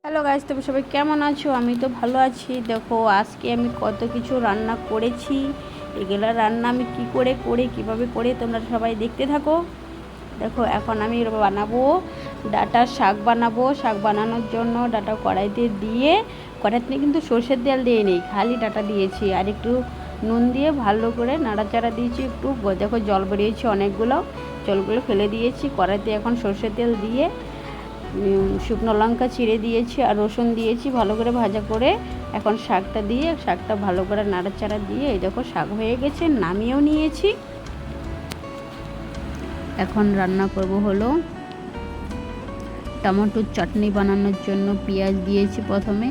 Hello guys, তুমি সবাই কেমন আছো? আমি তো ভালো আছি। দেখো আজকে আমি কত কিছু রান্না করেছি। এগুলো রান্না আমি কি করে করি, কিভাবে করে তোমরা সবাই দেখতে থাকো। দেখো এখন আমি বানাবো ডাঁটার শাক বানাবো। শাক বানানোর জন্য ডাঁটা কড়াইতে দিয়ে, কড়াইতে কিন্তু সর্ষের তেল দিয়ে নেই, খালি ডাঁটা দিয়েছি আর একটু নুন দিয়ে ভালো করে নাড়াচাড়া দিয়েছি। একটু দেখো জল বেরিয়েছে অনেকগুলো, জলগুলো ফেলে দিয়েছি। কড়াইতে এখন সর্ষের তেল দিয়ে শুকনো লঙ্কা চিড়ে দিয়েছি আর রসুন দিয়েছি, ভালো করে ভাজা করে এখন শাকটা দিয়ে শাকটা ভালো করে নাড়াচাড়া দিয়ে এই দেখো শাক হয়ে গেছে, নামিয়েও নিয়েছি। এখন রান্না করব হলো টমেটোর চাটনি বানানোর জন্য পেঁয়াজ দিয়েছি প্রথমে,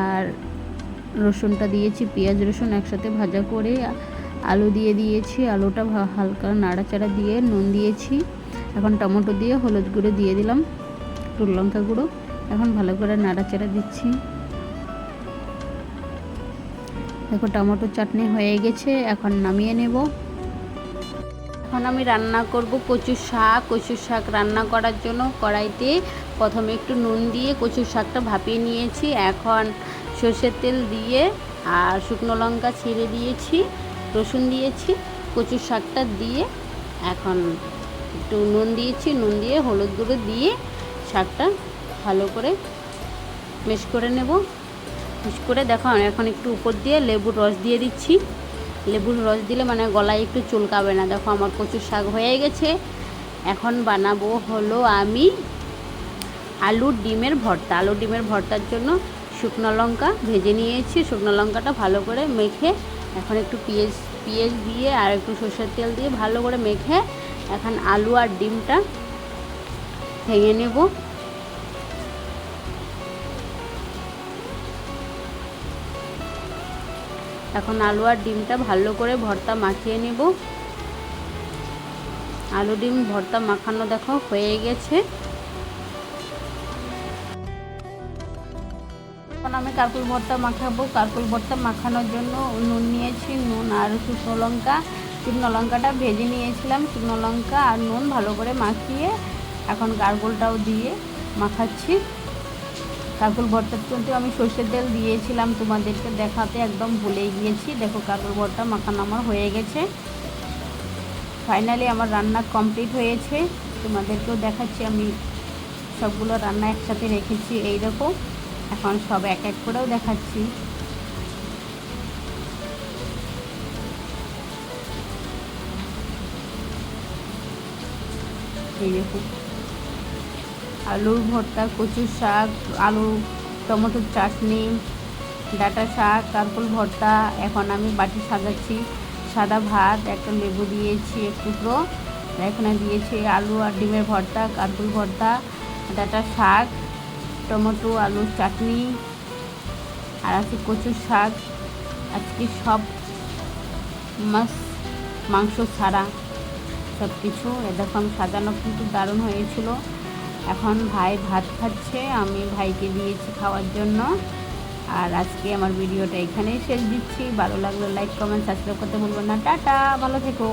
আর রসুনটা দিয়েছি। পেঁয়াজ রসুন একসাথে ভাজা করে আলু দিয়ে দিয়েছি, আলুটা হালকা নাড়াচাড়া দিয়ে নুন দিয়েছি। এখন টমেটো দিয়ে হলুদ গুঁড়ো দিয়ে দিলাম, একটু লঙ্কা গুঁড়ো। এখন ভালো করে নাড়াচাড়া দিচ্ছি। দেখো টমেটো চাটনি হয়ে গেছে, এখন নামিয়ে নেব। এখন আমি রান্না করব কচুর শাক। কচুর শাক রান্না করার জন্য কড়াইতে প্রথমে একটু নুন দিয়ে কচুর শাকটা ভাপিয়ে নিয়েছি। এখন সর্ষের তেল দিয়ে আর শুকনো লঙ্কা ছিঁড়ে দিয়েছি, রসুন দিয়েছি, কচুর শাকটা দিয়ে এখন একটু নুন দিয়েছি, নুন দিয়ে হলুদ গুঁড়ো দিয়ে শাকটা ভালো করে মিক্স করে নেব। মিক্স করে দেখো এখন একটু উপর দিয়ে লেবুর রস দিয়ে দিচ্ছি। লেবুর রস দিলে মানে গলায় একটু চুলকাবে না। দেখো আমার কচুর শাক হয়ে গেছে। এখন বানাবো হলো আমি আলু ডিমের ভর্তা। আলু ডিমের ভর্তার জন্য শুকনো লঙ্কা ভেজে নিয়েছি, শুকনো লঙ্কাটা ভালো করে মেখে এখন একটু পেঁয়াজ দিয়ে আর একটু সরষের তেল দিয়ে ভালো করে মেখে এখন আলু আর ডিমটা ভেঙে নেব। এখন আলু আর ডিমটা ভালো করে ভর্তা মাখিয়ে নেব। আলু ডিম ভর্তা মাখানো দেখো হয়ে গেছে। এখন আমি কারকুল ভর্তা মাখাবো। কারকুল ভর্তা মাখানোর জন্য নুন নিয়েছি, নুন আর শুকনো লঙ্কা। শুকনো লঙ্কাটা ভেজে নিয়েছিলাম, শুকনো লঙ্কা আর নুন ভালো করে মাখিয়ে এখন কারকুলটাও দিয়ে মাখাচ্ছি। কারকুল ভর্তার কিন্তু আমি সর্ষের তেল দিয়েছিলাম, তোমাদেরকে দেখাতে একদম ভুলে গিয়েছি। দেখো কারকুল ভর্তা মাখানো আমার হয়ে গেছে। ফাইনালি আমার রান্না কমপ্লিট হয়েছে। তোমাদেরকেও দেখাচ্ছি, আমি সবগুলো রান্না একসাথে রেখেছি এই দেখো। এখন সব এক এক করেও দেখাচ্ছি। এই দেখো আলুর ভর্তা, কচুর শাক, আলু টমেটোর চাটনি, ডাঁটা শাক, কারকুল ভর্তা। এখন আমি বাটি সাজাচ্ছি। সাদা ভাত, একটা লেবু দিয়েছি এক টুকরো, এখানে দিয়েছি আলু আর ডিমের ভর্তা, কারকুল ভর্তা, ডাঁটা শাক, টমেটো আলুর চাটনি আর আছে কচুর শাক। আজকে সব মাংস ছাড়া সব কিছু। দেখো আমি সাজানো কিন্তু দারুণ হয়েছিল। এখন ভাই ভাত খাচ্ছে, আমি ভাইকে দিয়েছি খাওয়ার জন্য। আর আজকে আমার ভিডিওটা এখানেই শেষ দিচ্ছি। ভালো লাগলে লাইক কমেন্ট সাবস্ক্রাইব করতে ভুলবেন না। টাটা, ভালো থেকো।